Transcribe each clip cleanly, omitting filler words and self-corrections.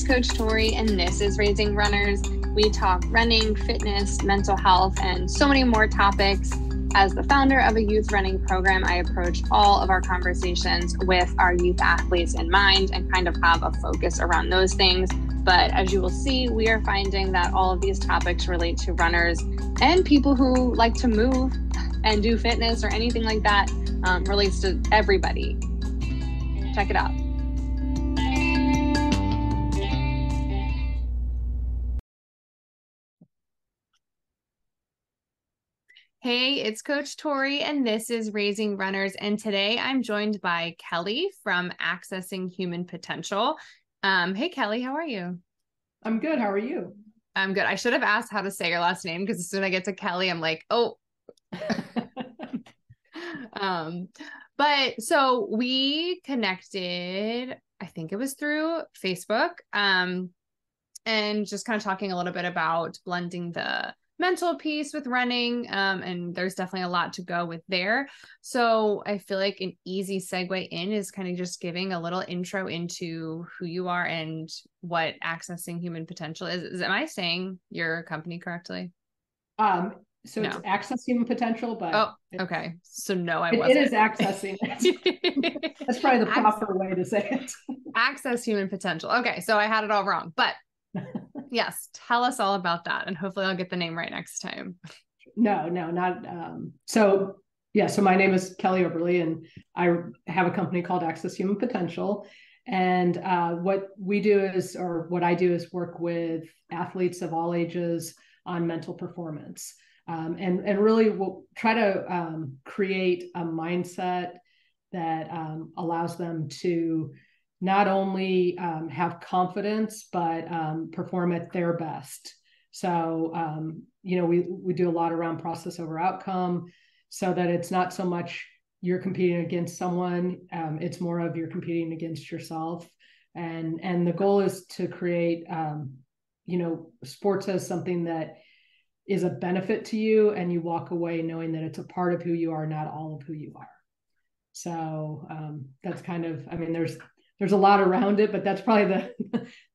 Coach Tori, and this is Raising Runners. We talk running, fitness, mental health, and so many more topics. As the founder of a youth running program, I approach all of our conversations with our youth athletes in mind and kind of have a focus around those things. But as you will see, we are finding that all of these topics relate to runners and people who like to move and do fitness or anything like that. Relates to everybody. Check it out. Hey, it's Coach Tori, and this is Raising Runners. And today I'm joined by Kelly from Accessing Human Potential. Hey, Kelly, how are you? I'm good. How are you? I'm good. I should have asked how to say your last name because as soon as I get to Kelly, I'm like, oh. But so we connected, I think it was through Facebook, and just kind of talking a little bit about blending the mental piece with running. And there's definitely a lot to go with there. So I feel like an easy segue in is kind of just giving a little intro into who you are and what Accessing Human Potential is. Am I saying your company correctly? So no. It's Access Human Potential, but okay. So no, I wasn't. It is accessing. That's probably the proper way to say it. Access Human Potential. Okay, so I had it all wrong, but yes, tell us all about that, and hopefully I'll get the name right next time. No, not. So my name is Kelly Oberle, and I have a company called Access Human Potential. And what we do is, or what I do is work with athletes of all ages on mental performance. And really we'll try to create a mindset that allows them to not only have confidence, but perform at their best. So, we do a lot around process over outcome so that it's not so much you're competing against someone, it's more of you're competing against yourself. And the goal is to create, sports as something that is a benefit to you, and you walk away knowing that it's a part of who you are, not all of who you are. So that's kind of, there's a lot around it, but that's probably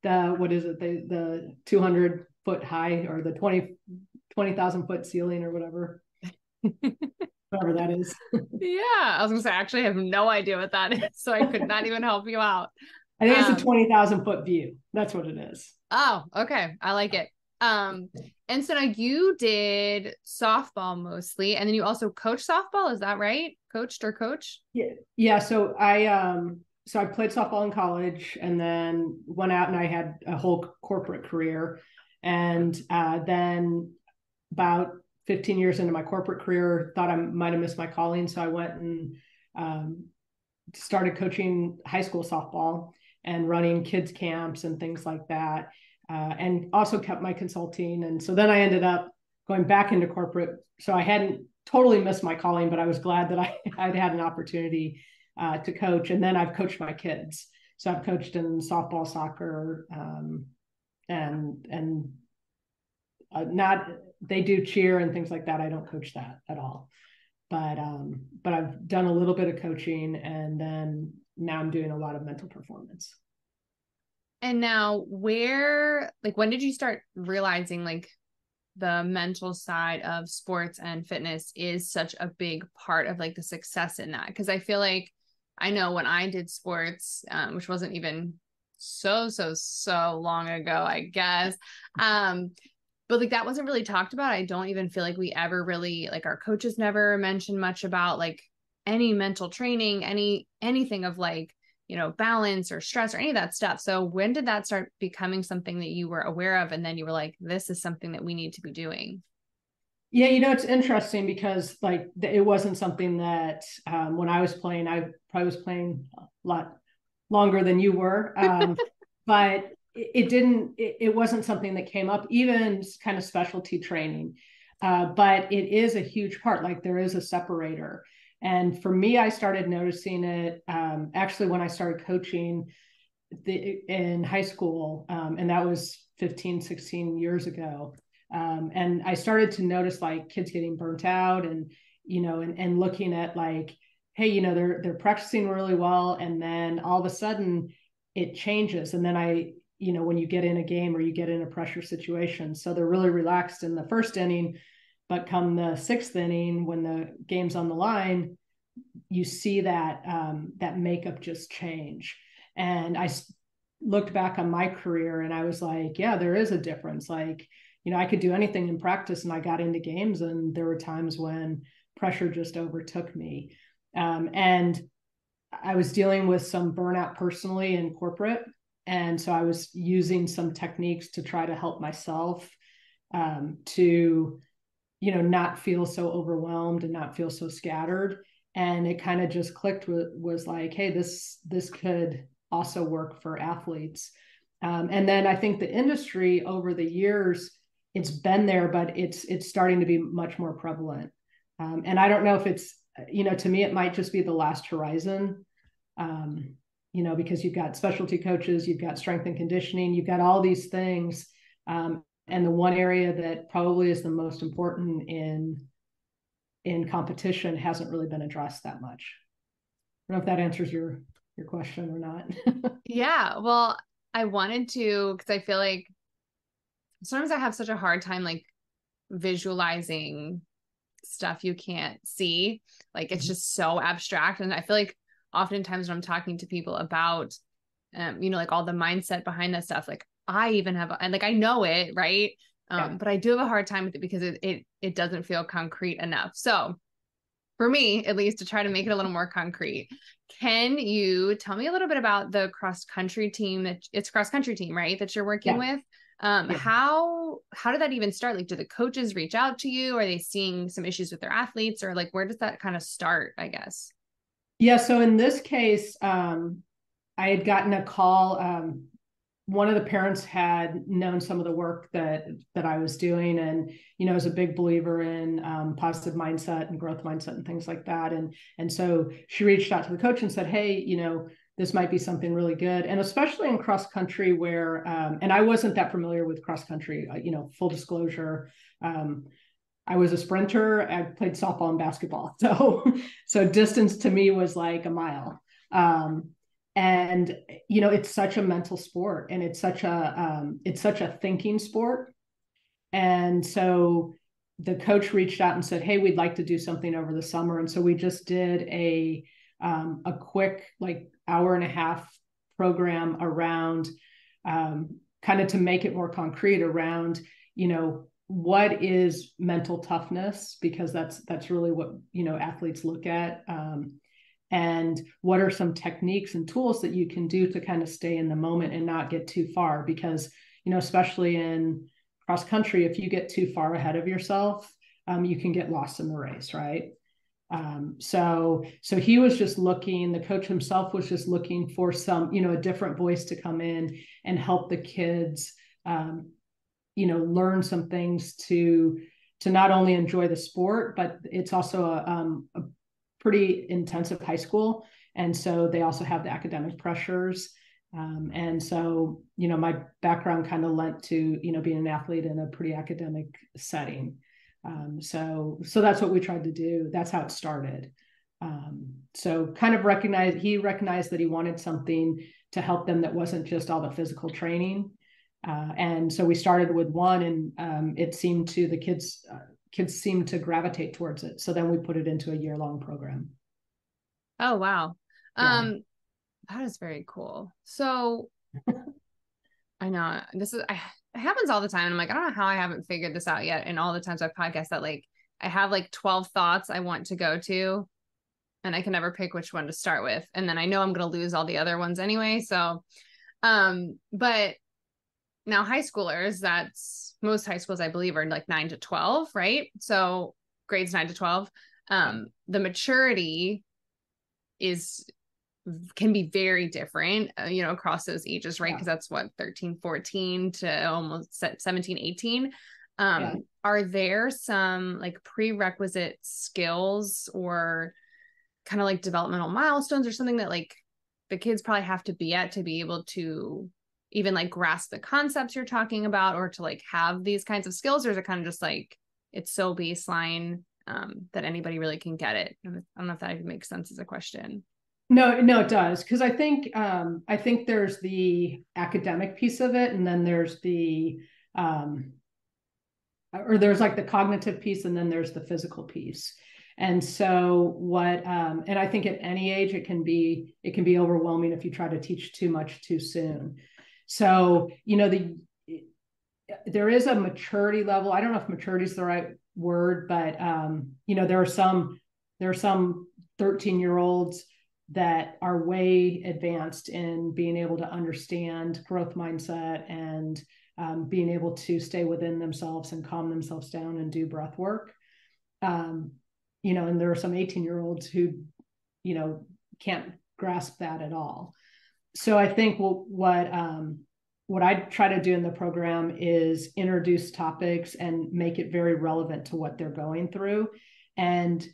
the what is it, the 200-foot high or the 20,000 foot ceiling or whatever that is. Yeah, I was gonna say, I actually have no idea what that is, so I could not even help you out. I think it's a 20,000 foot view. That's what it is. Oh, okay. I like it. And so now you did softball mostly, and then you also coach softball. Is that right? Coached or coach? Yeah. So I played softball in college, and then went out and I had a whole corporate career. And then about 15 years into my corporate career, thought I might have missed my calling. So I went and started coaching high school softball and running kids camps and things like that. And also kept my consulting. And so then I ended up going back into corporate. So I hadn't totally missed my calling, but I was glad that I'd had an opportunity to coach. And then I've coached my kids. So I've coached in softball, soccer, and not, they do cheer and things like that. I don't coach that at all. But I've done a little bit of coaching, and then now I'm doing a lot of mental performance. And now when did you start realizing the mental side of sports and fitness is such a big part of the success in that? Because I feel like I know when I did sports, which wasn't even so long ago, I guess. But that wasn't really talked about. I don't even feel like we ever really, our coaches never mentioned much about any mental training, anything of balance or stress or any of that stuff. So when did that start becoming something that you were aware of? And then you were like, this is something that we need to be doing. Yeah. It's interesting because it wasn't something that when I was playing, I probably was playing a lot longer than you were. But it wasn't something that came up, even kind of specialty training. But it is a huge part. There is a separator. And for me, I started noticing it actually when I started coaching in high school. And that was 15, 16 years ago. And I started to notice kids getting burnt out and looking at hey, they're practicing really well. And then all of a sudden it changes. And then I when you get in a game or you get in a pressure situation. So they're really relaxed in the first inning, but come the sixth inning, when the game's on the line, you see that that makeup just change. And I looked back on my career and I was like, yeah, there is a difference. Like, I could do anything in practice, and I got into games and there were times when pressure just overtook me. And I was dealing with some burnout personally in corporate. And so I was using some techniques to try to help myself to, not feel so overwhelmed and not feel so scattered. And it kind of just clicked, was like, hey, this could also work for athletes. And then I think the industry over the years, it's been there, but it's starting to be much more prevalent. And I don't know if it's, to me, it might just be the last horizon, because you've got specialty coaches, you've got strength and conditioning, you've got all these things. And the one area that probably is the most important in competition hasn't really been addressed that much. I don't know if that answers your question or not. Yeah. Well, I wanted to, because I feel like sometimes I have such a hard time like visualizing stuff you can't see. Like it's just so abstract. And I feel like oftentimes when I'm talking to people about, like all the mindset behind that stuff, like I even have, and like I know it, right? But I do have a hard time with it because it doesn't feel concrete enough. So for me, at least, to try to make it a little more concrete, can you tell me a little bit about the cross country team right, that you're working with? How did that even start? Like, do the coaches reach out to you? Are they seeing some issues with their athletes, or like, where does that kind of start, I guess? Yeah. So in this case, I had gotten a call. One of the parents had known some of the work that I was doing, and is a big believer in positive mindset and growth mindset and things like that. And so she reached out to the coach and said, hey, this might be something really good. And especially in cross country where, and I wasn't that familiar with cross country, full disclosure. I was a sprinter. I played softball and basketball. So distance to me was like a mile. And, it's such a mental sport, and it's such a thinking sport. And so the coach reached out and said, hey, we'd like to do something over the summer. And so we just did a quick, like, hour and a half program around kind of to make it more concrete around, what is mental toughness, because that's really what, athletes look at. And what are some techniques and tools that you can do to kind of stay in the moment and not get too far? Because, especially in cross country, if you get too far ahead of yourself, you can get lost in the race, right? So he was just looking, the coach himself was just looking for some, a different voice to come in and help the kids, learn some things to not only enjoy the sport, but it's also a pretty intensive high school. And so they also have the academic pressures. And so, my background kind of lent to, being an athlete in a pretty academic setting. So that's what we tried to do. That's how it started. So kind of he recognized that he wanted something to help them that wasn't just all the physical training. And so we started with one, and it seemed to the kids seemed to gravitate towards it. So then we put it into a year-long program. Oh, wow. Yeah. That is very cool. So I know it happens all the time. I'm like, I don't know how I haven't figured this out yet. And all the times I've podcast that, like, I have like 12 thoughts I want to go to, and I can never pick which one to start with. And then I know I'm going to lose all the other ones anyway. So, but now high schoolers, most high schools, I believe, are like 9 to 12, right? So grades 9 to 12. The maturity can be very different, across those ages, right? Because that's what, 13, 14 to almost 17, 18. Are there some like prerequisite skills or kind of like developmental milestones or something that like the kids probably have to be at to be able to even like grasp the concepts you're talking about, or to like have these kinds of skills? Or is it kind of just like, it's so baseline that anybody really can get it? I don't know if that even makes sense as a question. No, it does. Cause I think there's the academic piece of it, and then there's um, or there's like the cognitive piece, and then there's the physical piece. And so and I think at any age it can be overwhelming if you try to teach too much too soon. So, there is a maturity level. I don't know if maturity is the right word, but there are some 13-year-olds that are way advanced in being able to understand growth mindset and being able to stay within themselves and calm themselves down and do breath work. And there are some 18-year-olds who, can't grasp that at all. So I think what I try to do in the program is introduce topics and make it very relevant to what they're going through, and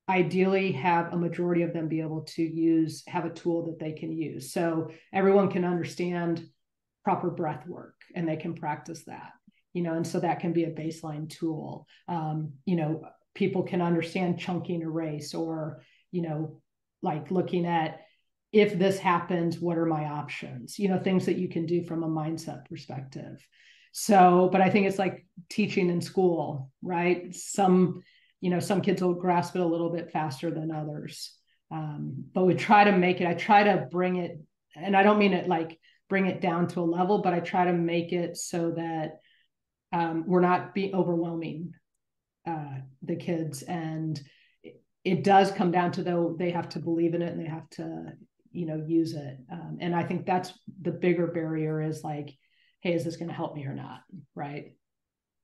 ideally have a majority of them be able to have a tool that they can use. So everyone can understand proper breath work and they can practice that, and so that can be a baseline tool. People can understand chunking a race, or, like looking at, if this happens, what are my options? Things that you can do from a mindset perspective. So, but I think it's like teaching in school, right? Some kids will grasp it a little bit faster than others. But I try to bring it, and I don't mean it like bring it down to a level, but I try to make it so that we're not overwhelming the kids. And it does come down to, though, they have to believe in it and they have to, use it. And I think that's the bigger barrier, is like, hey, is this going to help me or not? Right.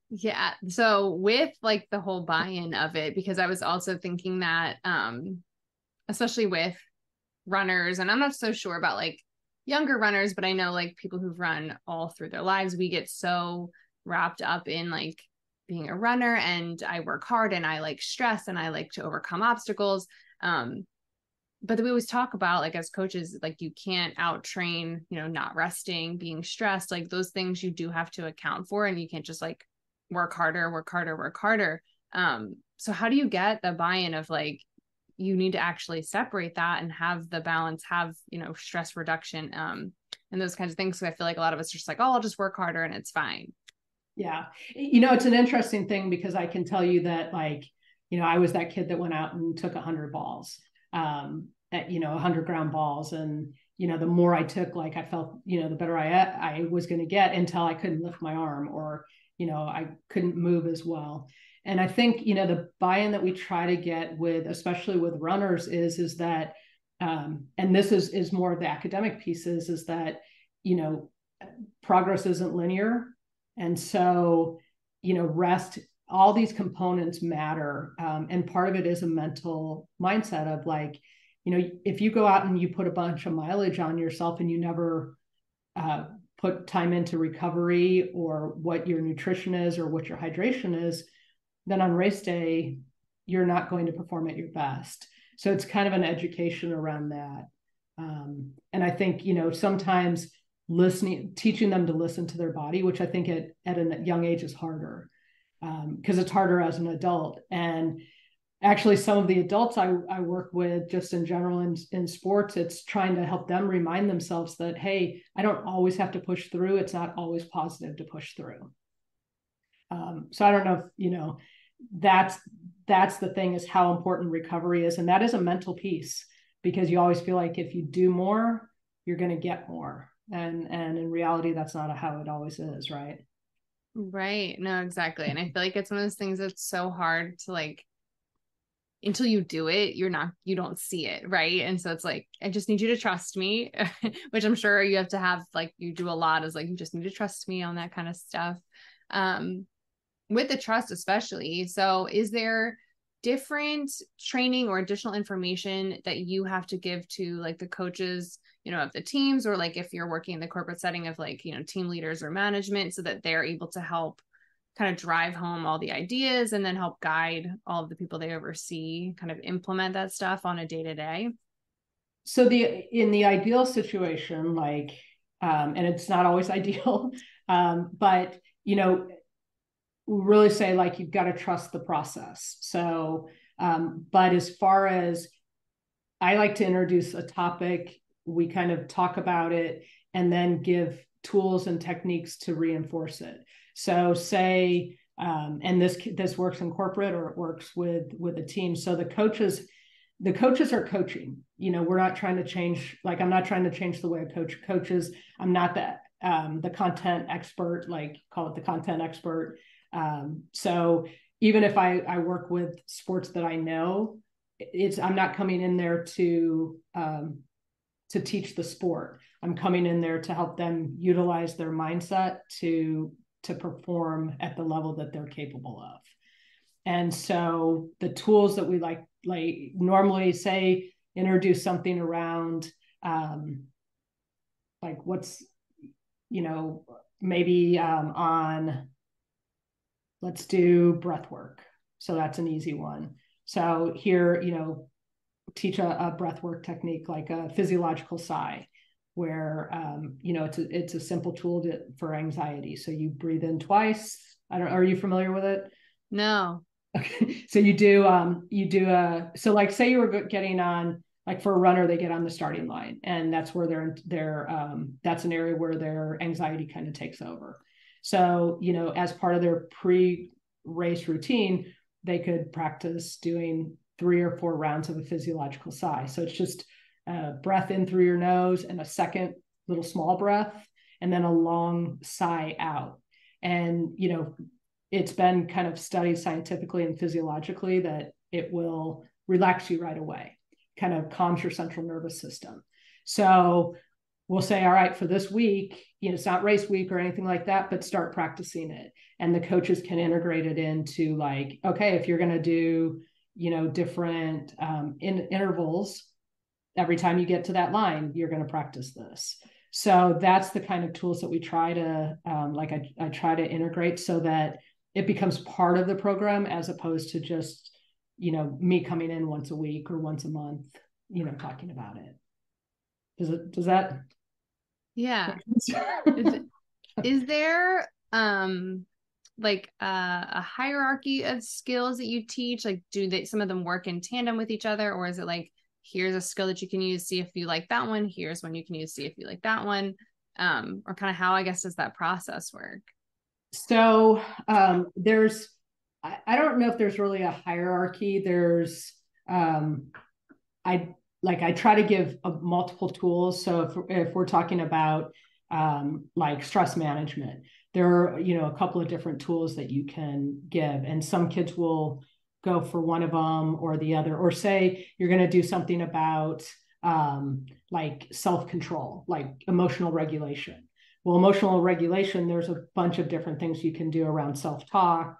Yeah. So with like the whole buy-in of it, because I was also thinking that, especially with runners, and I'm not so sure about like younger runners, but I know like people who've run all through their lives, we get so wrapped up in like being a runner, and I work hard and I like stress and I like to overcome obstacles. But we always talk about, like, as coaches, like, you can't out train, not resting, being stressed, like those things you do have to account for, and you can't just like work harder, work harder, work harder. So how do you get the buy-in of like, you need to actually separate that and have the balance, have, stress reduction, and those kinds of things. So I feel like a lot of us are just like, oh, I'll just work harder and it's fine. Yeah. It's an interesting thing, because I can tell you that, like, I was that kid that went out and took 100 balls, 100 ground balls. And, the more I took, like, I felt, the better I was going to get, until I couldn't lift my arm, or, I couldn't move as well. And I think, the buy-in that we try to get with, especially with runners, is that, and this is more of the academic pieces, is that, progress isn't linear. And so, rest, all these components matter. And part of it is a mental mindset of like, if you go out and you put a bunch of mileage on yourself and you never put time into recovery, or what your nutrition is, or what your hydration is, then on race day, you're not going to perform at your best. So it's kind of an education around that. And I think, sometimes teaching them to listen to their body, which I think at a young age is harder, because it's harder as an adult. And actually, some of the adults I work with, just in general in sports, it's trying to help them remind themselves that, hey, I don't always have to push through. It's not always positive to push through. So I don't know if, that's the thing, is how important recovery is. And that is a mental piece, because you always feel like if you do more, you're going to get more. And in reality, that's not how it always is, right? Right. No, exactly. And I feel like it's one of those things that's so hard to like, until you do it, you don't see it. Right. And so it's like, I just need you to trust me, which I'm sure you have to have, like, you do a lot, is like, you just need to trust me on that kind of stuff. With the trust, especially. So is there different training or additional information that you have to give to like the coaches, of the teams, or like if you're working in the corporate setting of like, team leaders or management, so that they're able to help kind of drive home all the ideas and then help guide all of the people they oversee kind of implement that stuff on a day-to-day? So in the ideal situation, like, and it's not always ideal, but, we really say, like, you've got to trust the process. So, but as far as I like to introduce a topic. We kind of talk about it and then give tools and techniques to reinforce it. So say, and this works in corporate or it works with a team. So the coaches are coaching. We're not trying to change. Like I'm not trying to change the way a coach coaches. I'm not the content expert. Like call it the content expert. So even if I work with sports that I know, I'm not coming in there to teach the sport. I'm coming in there to help them utilize their mindset to perform at the level that they're capable of. And so the tools that we like normally say introduce something around like what's maybe on let's do breath work. So that's an easy one. So here, teach a breath work technique like a physiological sigh, where it's a simple tool for anxiety. So you breathe in twice. Are you familiar with it? No. Okay. So so like say you were getting on, like for a runner, they get on the starting line, and that's where that's an area where their anxiety kind of takes over. So, as part of their pre-race routine, they could practice doing 3 or 4 rounds of a physiological sigh. So it's just a breath in through your nose and a second little small breath, and then a long sigh out. And, it's been kind of studied scientifically and physiologically that it will relax you right away, kind of calms your central nervous system. So we'll say, all right, for this week, it's not race week or anything like that, but start practicing it. And the coaches can integrate it into like, okay, if you're going to do, different intervals, every time you get to that line, you're going to practice this. So that's the kind of tools that we try to, I try to integrate so that it becomes part of the program as opposed to just, me coming in once a week or once a month, talking about it. Does that? Yeah. Is there like a hierarchy of skills that you teach? Like some of them work in tandem with each other, or is it like, here's a skill that you can use, see if you like that one, here's one you can use, see if you like that one, or kind of how, I guess, does that process work? So I don't know if there's really a hierarchy. I try to give multiple tools. So if we're talking about like stress management, there are, a couple of different tools that you can give, and some kids will go for one of them or the other, or say you're going to do something about like self-control, like emotional regulation. Well, emotional regulation, there's a bunch of different things you can do around self-talk,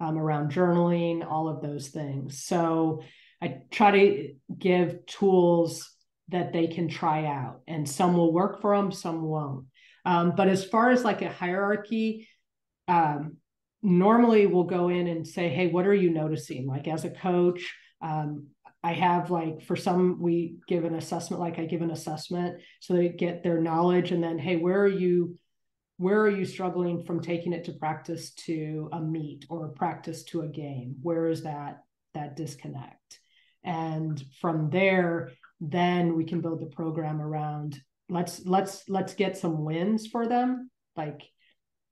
around journaling, all of those things. So I try to give tools that they can try out, and some will work for them, some won't. But as far as like a hierarchy, normally we'll go in and say, hey, what are you noticing? Like as a coach, I have like, for some, we give an assessment, like I give an assessment so they get their knowledge, and then, hey, where are you struggling from taking it to practice to a meet or practice to a game? Where is that disconnect? And from there, then we can build the program around, let's get some wins for them, like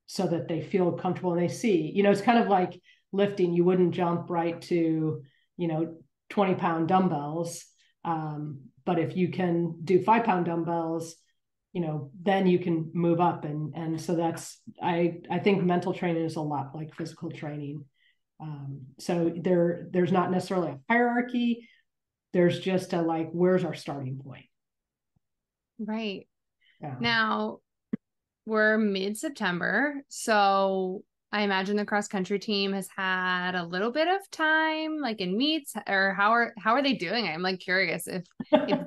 so that they feel comfortable and they see, it's kind of like lifting. You wouldn't jump right to, 20-pound dumbbells. But if you can do 5-pound dumbbells, then you can move up. And so I think mental training is a lot like physical training. So there's not necessarily a hierarchy. There's just a like, where's our starting point? Right. Yeah. Now we're mid-September, so I imagine the cross country team has had a little bit of time, like in meets, or how are they doing? I'm like curious if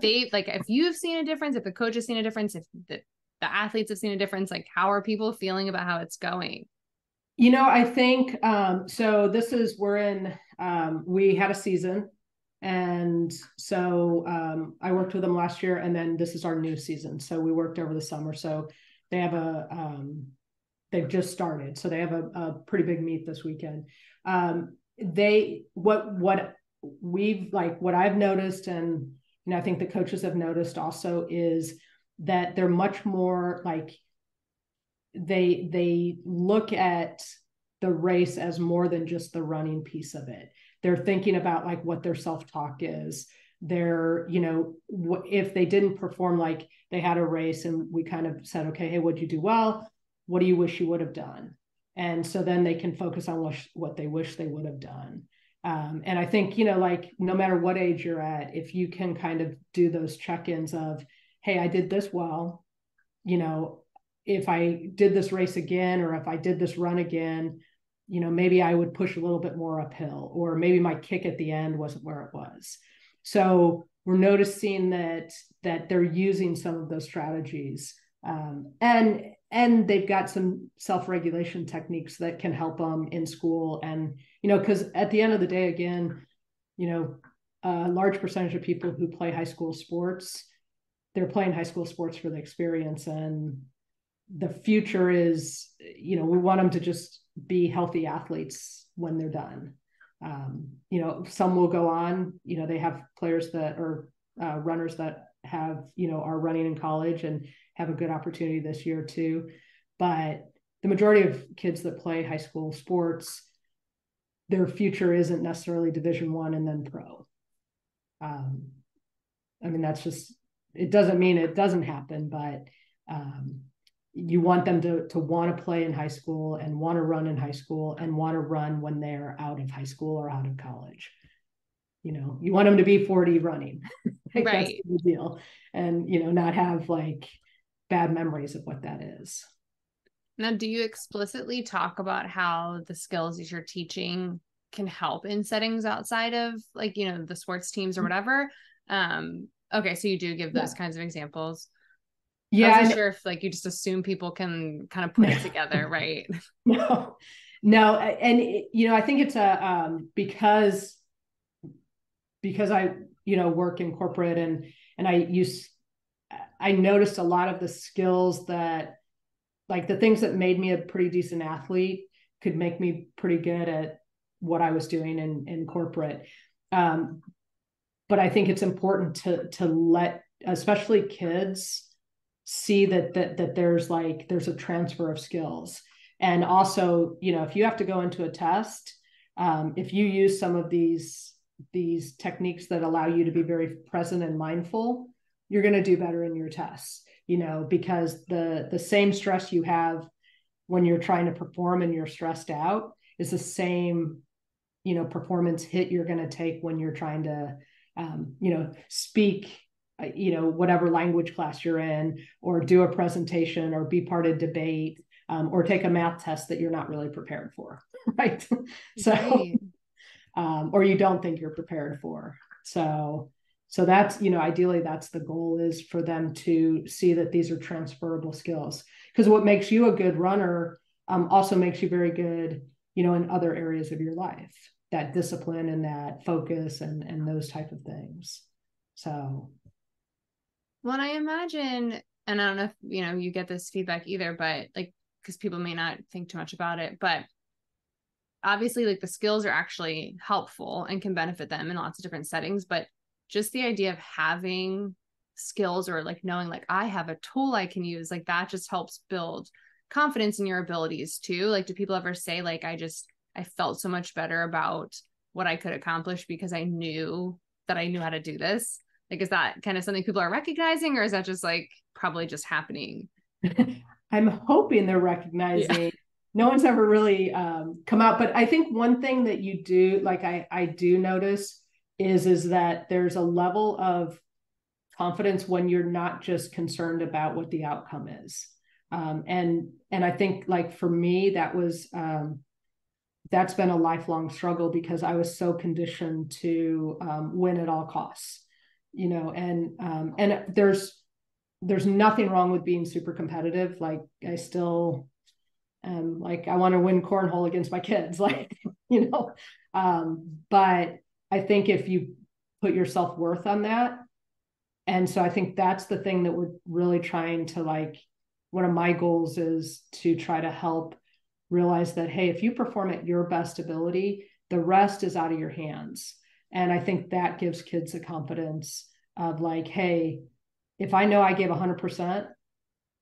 they like, if you've seen a difference, if the coach has seen a difference, if the athletes have seen a difference, like how are people feeling about how it's going? I think so. We had a season, and so I worked with them last year, and then this is our new season. So we worked over the summer. So they have they've just started, so they have a pretty big meet this weekend. What I've noticed, and I think the coaches have noticed also is that they're much more like, they look at the race as more than just the running piece of it. They're thinking about like what their self-talk is. They're, if they didn't perform, like they had a race and we kind of said, okay, hey, what'd you do well? What do you wish you would have done? And so then they can focus on what they wish they would have done. And I think, like no matter what age you're at, if you can kind of do those check-ins of, hey, I did this well, if I did this race again, or if I did this run again, maybe I would push a little bit more uphill, or maybe my kick at the end wasn't where it was. So we're noticing that they're using some of those strategies, and they've got some self-regulation techniques that can help them in school. And because at the end of the day, again, a large percentage of people who play high school sports, they're playing high school sports for the experience, and the future is, we want them to just be healthy athletes when they're done. Some will go on, they have players that are runners that have, are running in college and have a good opportunity this year too. But the majority of kids that play high school sports, their future isn't necessarily Division I and then pro. That's just, it doesn't mean it doesn't happen, but you want them to want to play in high school and want to run in high school and want to run when they're out of high school or out of college. You want them to be 40 running. Right. That's the deal. And, not have like bad memories of what that is. Now, do you explicitly talk about how the skills that you're teaching can help in settings outside of like, the sports teams or whatever? Okay. So you do give those kinds of examples. Yeah. I wasn't sure if like you just assume people can kind of put it together, right? No. And I think it's because I, work in corporate and I noticed a lot of the skills that, like the things that made me a pretty decent athlete could make me pretty good at what I was doing in corporate. But I think it's important to let, especially kids, see that there's a transfer of skills. And also, if you have to go into a test, if you use some of these techniques that allow you to be very present and mindful, you're going to do better in your tests, because the same stress you have when you're trying to perform and you're stressed out is the same, performance hit you're going to take when you're trying to, speak, whatever language class you're in, or do a presentation, or be part of debate, or take a math test that you're not really prepared for. Right. So, right. Or you don't think you're prepared for. So that's, ideally that's the goal, is for them to see that these are transferable skills, because what makes you a good runner also makes you very good, in other areas of your life, that discipline and that focus and those type of things. So. Well, I imagine, and I don't know if, you get this feedback either, but like, because people may not think too much about it, but obviously like the skills are actually helpful and can benefit them in lots of different settings, but just the idea of having skills, or like knowing like I have a tool I can use, like that just helps build confidence in your abilities too. Like, do people ever say like, I felt so much better about what I could accomplish because I knew that I knew how to do this? Like, is that kind of something people are recognizing, or is that just like probably just happening? I'm hoping they're recognizing. Yeah. No one's ever really come out, but I think one thing that you do, like I do notice, is that there's a level of confidence when you're not just concerned about what the outcome is. And I think like for me, that's been a lifelong struggle, because I was so conditioned to win at all costs, and there's nothing wrong with being super competitive. Like I still like I want to win cornhole against my kids, like, but I think if you put your self-worth on that. And so I think that's the thing that we're really trying to, like, one of my goals is to try to help realize that, hey, if you perform at your best ability, the rest is out of your hands. And I think that gives kids the confidence of like, hey, if I know I gave 100%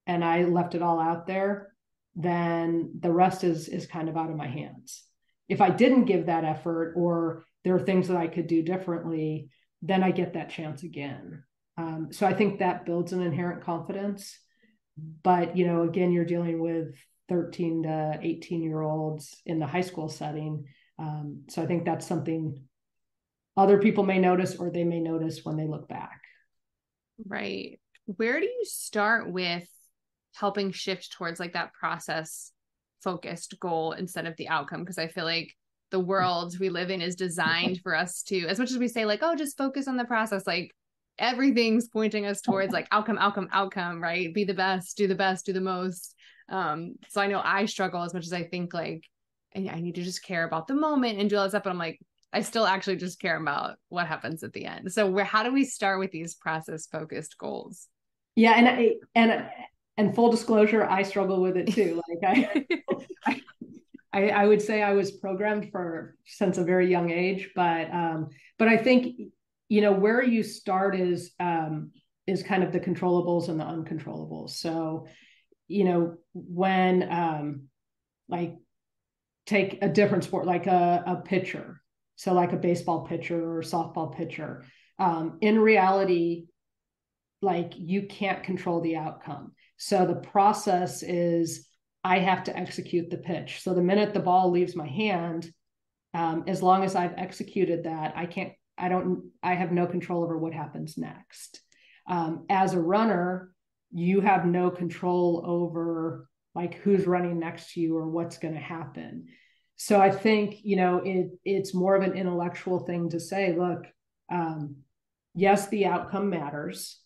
and I left it all out there, then the rest is kind of out of my hands. If I didn't give that effort, or there are things that I could do differently, then I get that chance again. So I think that builds an inherent confidence. But, again, you're dealing with 13 to 18-year-olds in the high school setting. So I think that's something other people may notice, or they may notice when they look back. Right. Where do you start with helping shift towards like that process focused goal instead of the outcome? Because I feel like the world we live in is designed for us to, as much as we say like, oh, just focus on the process, like everything's pointing us towards like outcome, right? Be the best, do the most. So I know I struggle as much as I think like I need to just care about the moment and do all that stuff, but I'm like, I still actually just care about what happens at the end. So how do we start with these process focused goals? Yeah. And full disclosure, I struggle with it too. Like I would say I was programmed since a very young age, but I think, where you start is kind of the controllables and the uncontrollables. So, when like take a different sport, like a pitcher, so like a baseball pitcher or softball pitcher, in reality, like you can't control the outcome. So the process is I have to execute the pitch. So the minute the ball leaves my hand, as long as I've executed that, I have no control over what happens next. As a runner, you have no control over like who's running next to you or what's going to happen. So I think, it's more of an intellectual thing to say, look, yes, the outcome matters,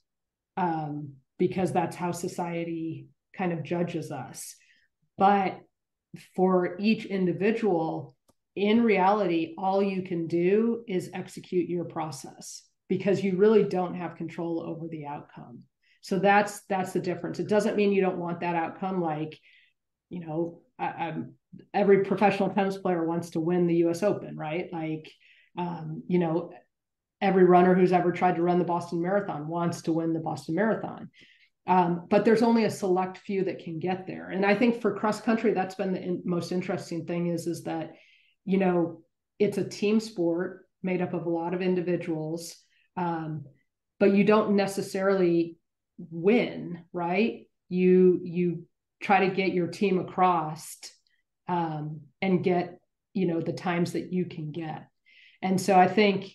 because that's how society kind of judges us. But for each individual, in reality, all you can do is execute your process, because you really don't have control over the outcome. So that's the difference. It doesn't mean you don't want that outcome. Like, every professional tennis player wants to win the US Open, right? Like, every runner who's ever tried to run the Boston Marathon wants to win the Boston Marathon. But there's only a select few that can get there. And I think for cross country, that's been the most interesting thing is that, it's a team sport made up of a lot of individuals, but you don't necessarily win, right? You try to get your team across, and get, the times that you can get. And so I think,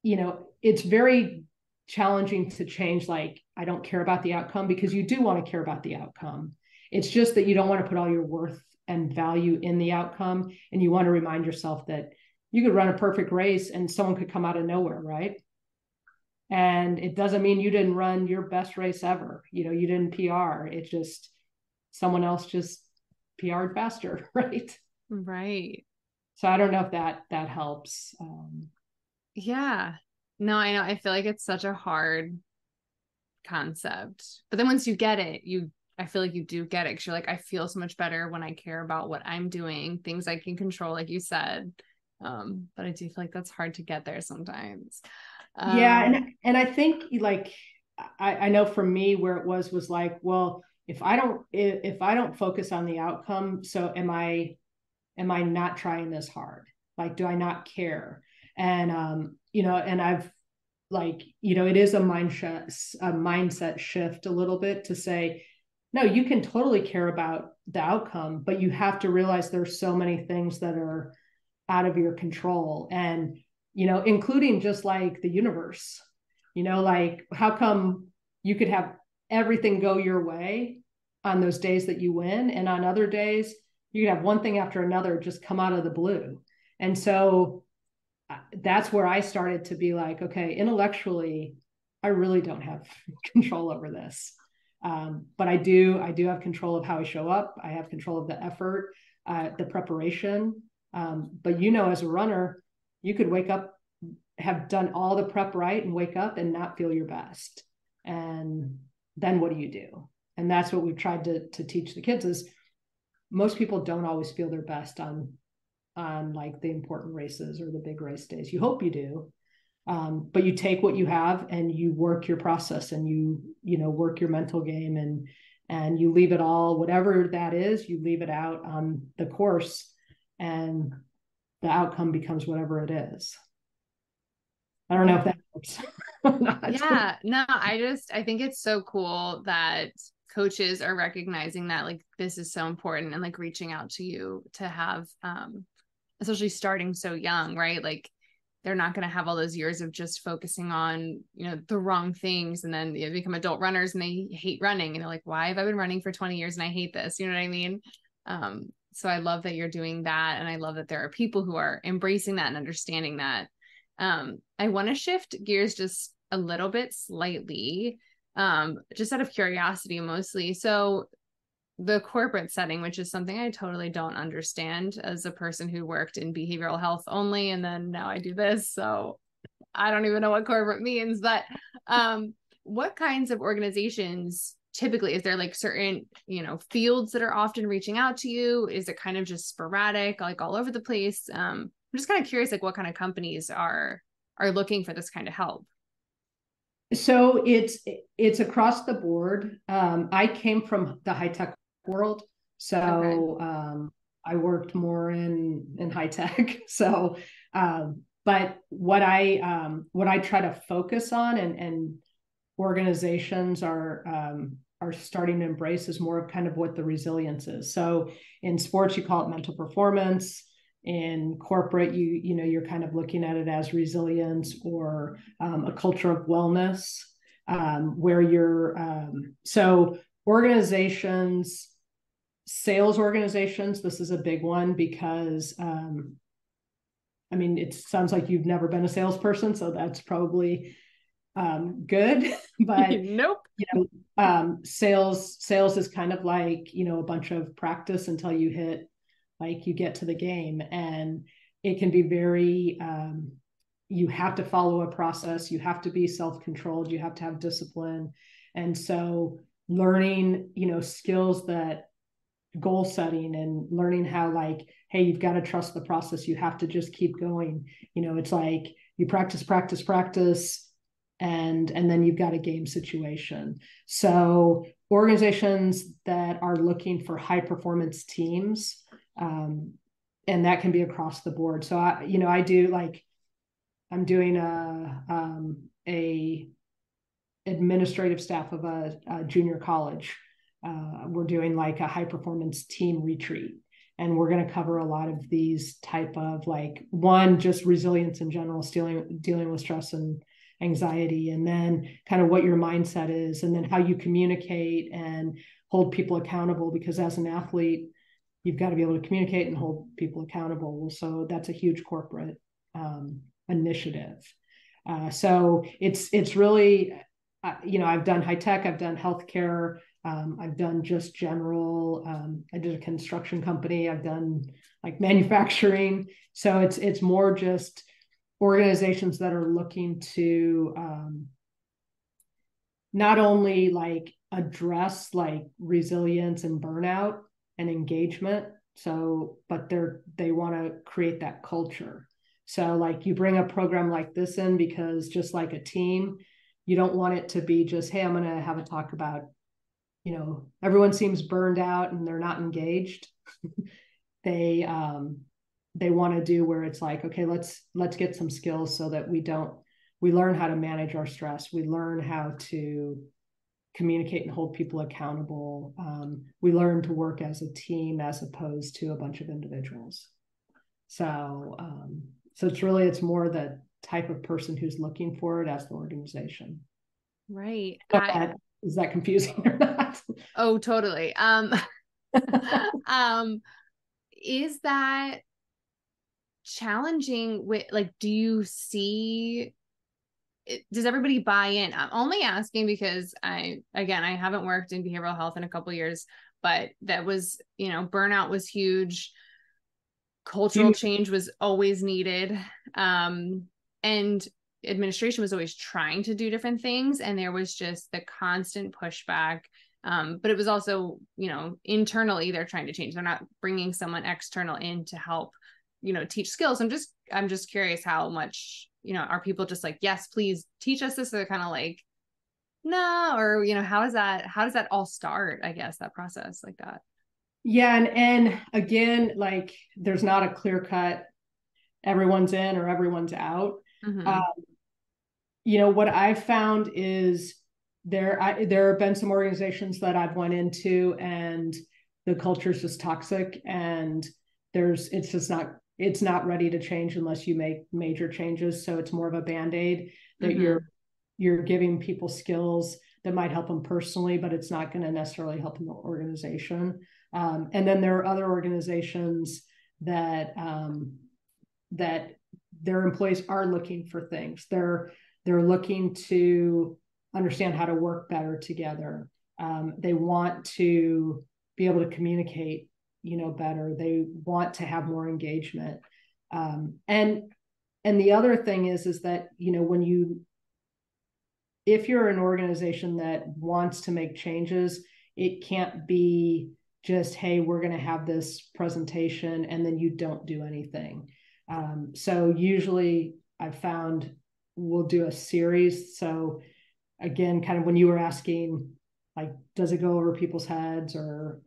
it's very challenging to change, like, I don't care about the outcome, because you do want to care about the outcome. It's just that you don't want to put all your worth and value in the outcome. And you want to remind yourself that you could run a perfect race and someone could come out of nowhere, right? And it doesn't mean you didn't run your best race ever. You didn't PR. It's just someone else just PR'd faster, right? Right. So I don't know if that helps. Yeah. No, I know. I feel like it's such a hard concept. But then once you get it, I feel like you do get it, because you're like, I feel so much better when I care about what I'm doing, things I can control, like you said. But I do feel like that's hard to get there sometimes. Yeah. And I think like, I know for me where it was like, well, if I don't focus on the outcome, so am I not trying this hard? Like, do I not care? And, and I've like, it is a mindset shift a little bit to say, no, you can totally care about the outcome, but you have to realize there's so many things that are out of your control. And, including just like the universe, like how come you could have everything go your way on those days that you win, and on other days you could have one thing after another just come out of the blue. And so that's where I started to be like, okay, intellectually, I really don't have control over this. But I do have control of how I show up. I have control of the effort, the preparation. But as a runner, you could wake up, have done all the prep right, and wake up and not feel your best. And then what do you do? And that's what we've tried to teach the kids is most people don't always feel their best on like the important races or the big race days. You hope you do, But you take what you have and you work your process, and you know, work your mental game, and you leave it all, whatever that is, you leave it out on the course, and the outcome becomes whatever it is. I don't know if that helps or not. Yeah, no, I think it's so cool that coaches are recognizing that like this is so important and like reaching out to you to have especially starting so young, right? Like they're not going to have all those years of just focusing on, you know, the wrong things, and then they become adult runners and they hate running and they're like, why have I been running for 20 years and I hate this? You know what I mean? So I love that you're doing that, and I love that there are people who are embracing that and understanding that. I want to shift gears just a little bit slightly, just out of curiosity mostly. So the corporate setting, which is something I totally don't understand as a person who worked in behavioral health only, and then now I do this. So I don't even know what corporate means, but what kinds of organizations typically, is there like certain, you know, fields that are often reaching out to you? Is it kind of just sporadic, like all over the place? I'm just kind of curious, like what kind of companies are looking for this kind of help. So it's across the board. I came from the high tech world, Okay. so I worked more in high tech. So, but what I try to focus on, and organizations are starting to embrace, is more of kind of what the resilience is. So in sports, you call it mental performance. In corporate, you know, you're kind of looking at it as resilience, or a culture of wellness, where you're so organizations, sales organizations, this is a big one, because I mean, it sounds like you've never been a salesperson, so that's probably good. But Nope. you know, sales is kind of like, you know, a bunch of practice until you hit, like, you get to the game, and it can be very you have to follow a process, you have to be self-controlled, you have to have discipline. And so learning, you know, skills, that goal setting, and learning how, like, hey, you've got to trust the process, you have to just keep going. You know, it's like you practice, and then you've got a game situation. So organizations that are looking for high performance teams, and that can be across the board. So I do, like, I'm doing a administrative staff of a junior college. We're doing like a high performance team retreat, and we're going to cover a lot of these type of, like, one, just resilience in general, dealing with stress and anxiety, and then kind of what your mindset is, and then how you communicate and hold people accountable, because as an athlete, you've got to be able to communicate and hold people accountable. So that's a huge corporate initiative. So it's really, you know, I've done high tech, I've done healthcare, I've done just general. I did a construction company. I've done like manufacturing. So it's more just organizations that are looking to not only like address like resilience and burnout and engagement, so but they want to create that culture. So like you bring a program like this in, because just like a team, you don't want it to be just, hey, I'm going to have a talk about, you know, everyone seems burned out and they're not engaged. they they want to do where it's like, okay, let's get some skills so that we learn how to manage our stress, we learn how to communicate and hold people accountable, we learn to work as a team as opposed to a bunch of individuals. So it's more the type of person who's looking for it as the organization. Right. Is that confusing or not? Oh, totally. Um, is that challenging with, like, do you see does everybody buy in? I'm only asking because I haven't worked in behavioral health in a couple of years, but that was, you know, burnout was huge. Cultural change was always needed. And administration was always trying to do different things. And there was just the constant pushback. But it was also, you know, internally, they're trying to change. They're not bringing someone external in to help, you know, teach skills. I'm just curious how much are people just like, yes, please teach us this? Or they're kind of like, no, or, how does that all start? I guess that process like that. Yeah. And again, like there's not a clear cut, everyone's in or everyone's out. Mm-hmm. What I've found is there have been some organizations that I've went into and the culture is just toxic, and it's not ready to change unless you make major changes. So it's more of a band-aid that Mm-hmm. you're giving people skills that might help them personally, but it's not going to necessarily help them the organization. And then there are other organizations that that their employees are looking for things. They're looking to understand how to work better together. They want to be able to communicate, better. They want to have more engagement. And the other thing is that, if you're an organization that wants to make changes, it can't be just, hey, we're going to have this presentation and then you don't do anything. So usually I've found we'll do a series. So again, kind of when you were asking, like, does it go over people's heads, or,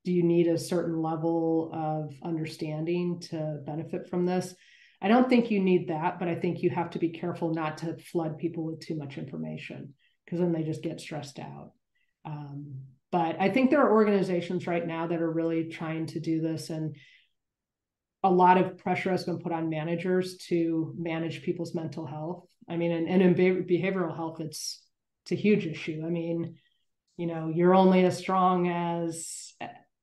do you need a certain level of understanding to benefit from this? I don't think you need that, but I think you have to be careful not to flood people with too much information, because then they just get stressed out. But I think there are organizations right now that are really trying to do this, and a lot of pressure has been put on managers to manage people's mental health. I mean, and in behavioral health, it's a huge issue. I mean, you're only as strong as,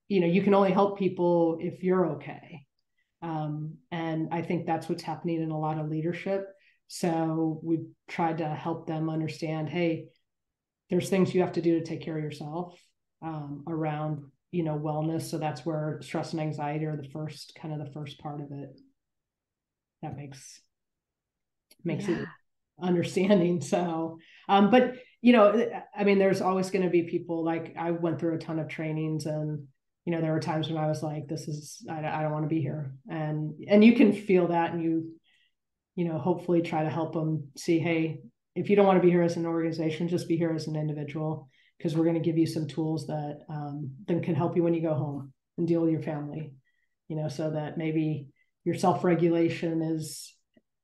you can only help people if you're okay. And I think that's what's happening in a lot of leadership. So we've tried to help them understand, hey, there's things you have to do to take care of yourself, around, wellness. So that's where stress and anxiety are the first part of it. That makes Yeah. it understanding. So, but I mean, there's always going to be people, like I went through a ton of trainings, and there were times when I was like, I don't want to be here. And you can feel that, and hopefully try to help them see, hey, if you don't want to be here as an organization, just be here as an individual, because we're going to give you some tools that then can help you when you go home and deal with your family, so that maybe your self-regulation is,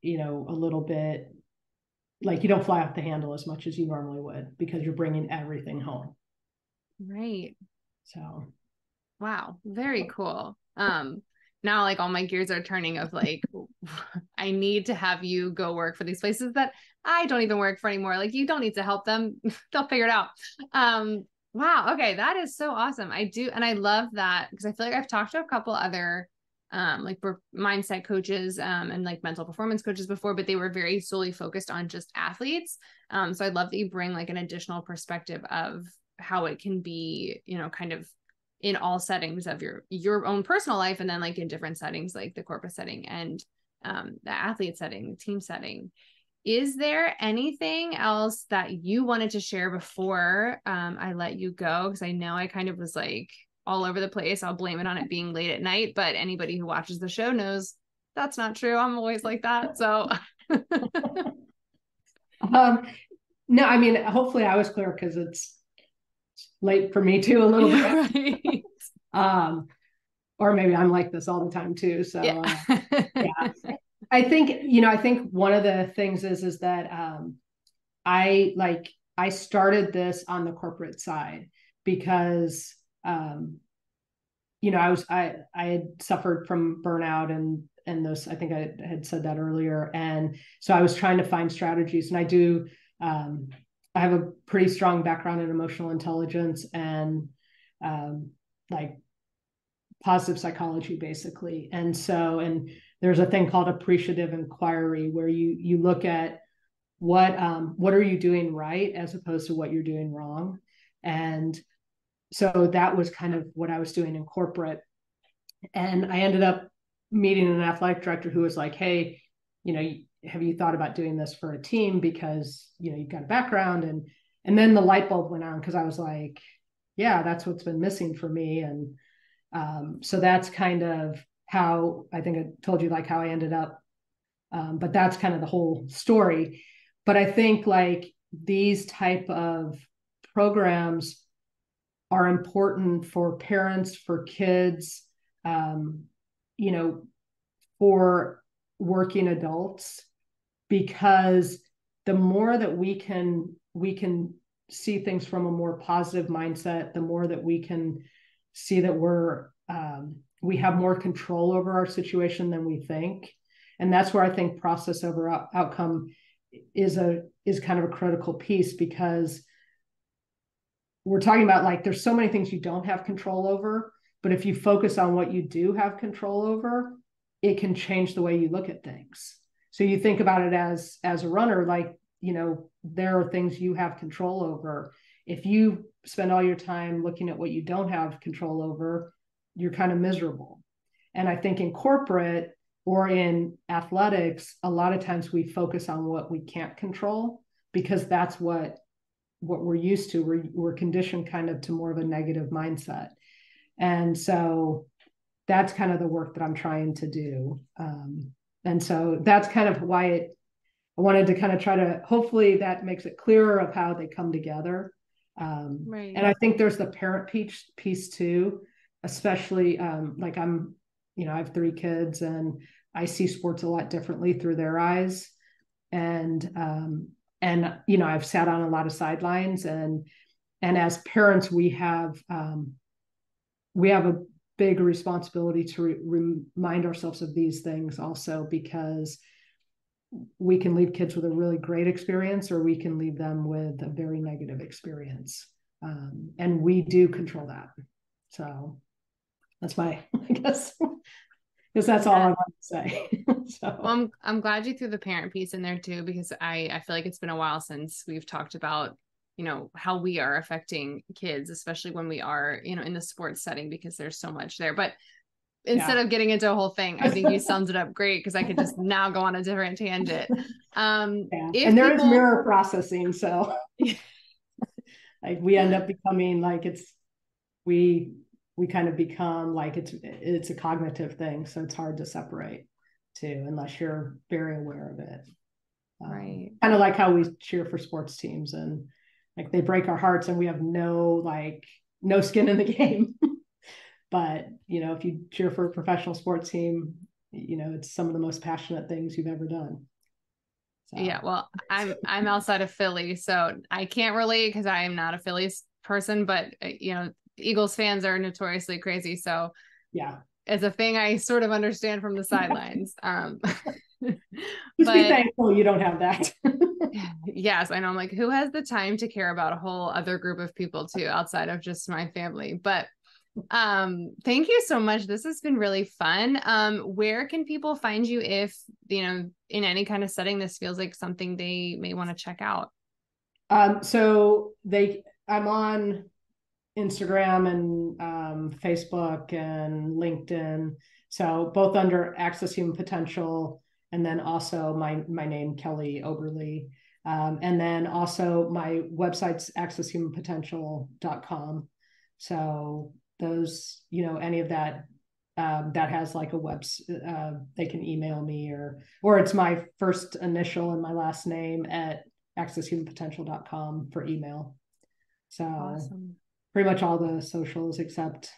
a little bit like you don't fly off the handle as much as you normally would, because you're bringing everything home. Right. So, wow, very cool. Now like all my gears are turning of like, I need to have you go work for these places that I don't even work for anymore. Like, you don't need to help them. They'll figure it out. Wow. Okay. That is so awesome. I do. And I love that, because I feel like I've talked to a couple other like mindset coaches and like mental performance coaches before, but they were very solely focused on just athletes. So I love that you bring like an additional perspective of how it can be, kind of in all settings of your own personal life, and then like in different settings, like the corporate setting and the athlete setting, the team setting. Is there anything else that you wanted to share before I let you go? Because I know I kind of was like all over the place. I'll blame it on it being late at night, but anybody who watches the show knows that's not true. I'm always like that. So no, I mean, hopefully I was clear, because it's late for me too, a little bit. Right. Or maybe I'm like this all the time too. So Yeah. yeah, I think one of the things is that I started this on the corporate side because I had suffered from burnout, and this, I think I had said that earlier, and so I was trying to find strategies, and I have a pretty strong background in emotional intelligence and like positive psychology, basically. And there's a thing called appreciative inquiry, where you look at what are you doing right as opposed to what you're doing wrong. And so that was kind of what I was doing in corporate. And I ended up meeting an athletic director who was like, hey, have you thought about doing this for a team, because you've got a background. And then the light bulb went on, because I was like, yeah, that's what's been missing for me. And so that's kind of how, I think I told you, like how I ended up But that's kind of the whole story. But I think like these type of programs are important for parents, for kids, you know, for working adults, because the more that we can see things from a more positive mindset, the more that we can see that we have more control over our situation than we think. And that's where I think process over outcome is kind of a critical piece, because we're talking about like there's so many things you don't have control over, but if you focus on what you do have control over, it can change the way you look at things. So you think about it as a runner, like, you know, there are things you have control over. If you spend all your time looking at what you don't have control over, you're kind of miserable. And I think in corporate or in athletics, a lot of times we focus on what we can't control, because that's what we're used to. We're conditioned kind of to more of a negative mindset. And so that's kind of the work that I'm trying to do. And so that's kind of why I wanted to kind of try to, hopefully that makes it clearer of how they come together. Right. And I think there's the parent piece too, especially like I have 3 kids and I see sports a lot differently through their eyes. And, you know, I've sat on a lot of sidelines, and as parents, we have a big responsibility to remind ourselves of these things also, because we can leave kids with a really great experience, or we can leave them with a very negative experience. And we do control that. So that's I guess, because that's all I want to say. So. Well, I'm glad you threw the parent piece in there too, because I feel like it's been a while since we've talked about, you know, how we are affecting kids, especially when we are, you know, in the sports setting, because there's so much there. But instead of getting into a whole thing, I think you summed it up great, because I could just now go on a different tangent. And there is mirror processing. So like we end up becoming like we kind of become like it's a cognitive thing. So it's hard to separate too, unless you're very aware of it. Right. Kind of like how we cheer for sports teams, and like they break our hearts and we have no skin in the game. But, you know, if you cheer for a professional sports team, you know, it's some of the most passionate things you've ever done. So. Yeah. Well, I'm outside of Philly, so I can't relate because I am not a Phillies person, but you know, Eagles fans are notoriously crazy. So yeah, it's a thing I sort of understand from the sidelines. Just be thankful you don't have that. Yes, I know. I'm like, who has the time to care about a whole other group of people too, outside of just my family? But thank you so much. This has been really fun. Where can people find you if, you know, in any kind of setting, this feels like something they may want to check out? So I'm on Instagram and Facebook and LinkedIn. So both under Access Human Potential, and then also my name, Kelly Oberle. And then also my website's accesshumanpotential.com. So those, you know, any of that that has like a they can email me, or it's my first initial and my last name at accesshumanpotential.com for email. So awesome. Pretty much all the socials, except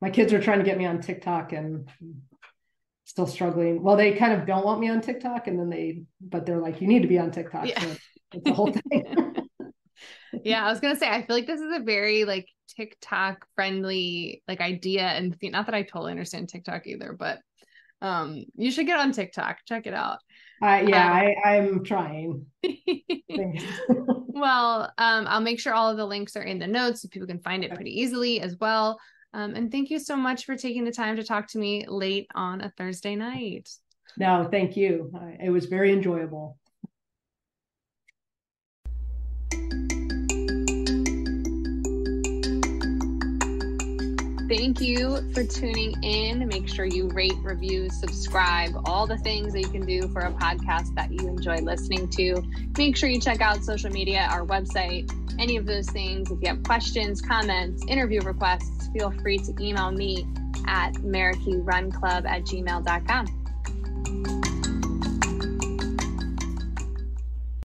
my kids are trying to get me on TikTok and still struggling. Well, they kind of don't want me on TikTok, and then but they're like, you need to be on TikTok. Yeah. So it's the whole thing. Yeah, I was gonna say, I feel like this is a very like TikTok friendly like idea, and not that I totally understand TikTok either, but you should get on TikTok, check it out. I'm trying. Well, I'll make sure all of the links are in the notes so people can find it pretty easily as well. And thank you so much for taking the time to talk to me late on a Thursday night. No, thank you. It was very enjoyable. Thank you for tuning in. Make sure you rate, review, subscribe, all the things that you can do for a podcast that you enjoy listening to. Make sure you check out social media, our website, any of those things. If you have questions, comments, interview requests, feel free to email me at maracuyrunclub@gmail.com.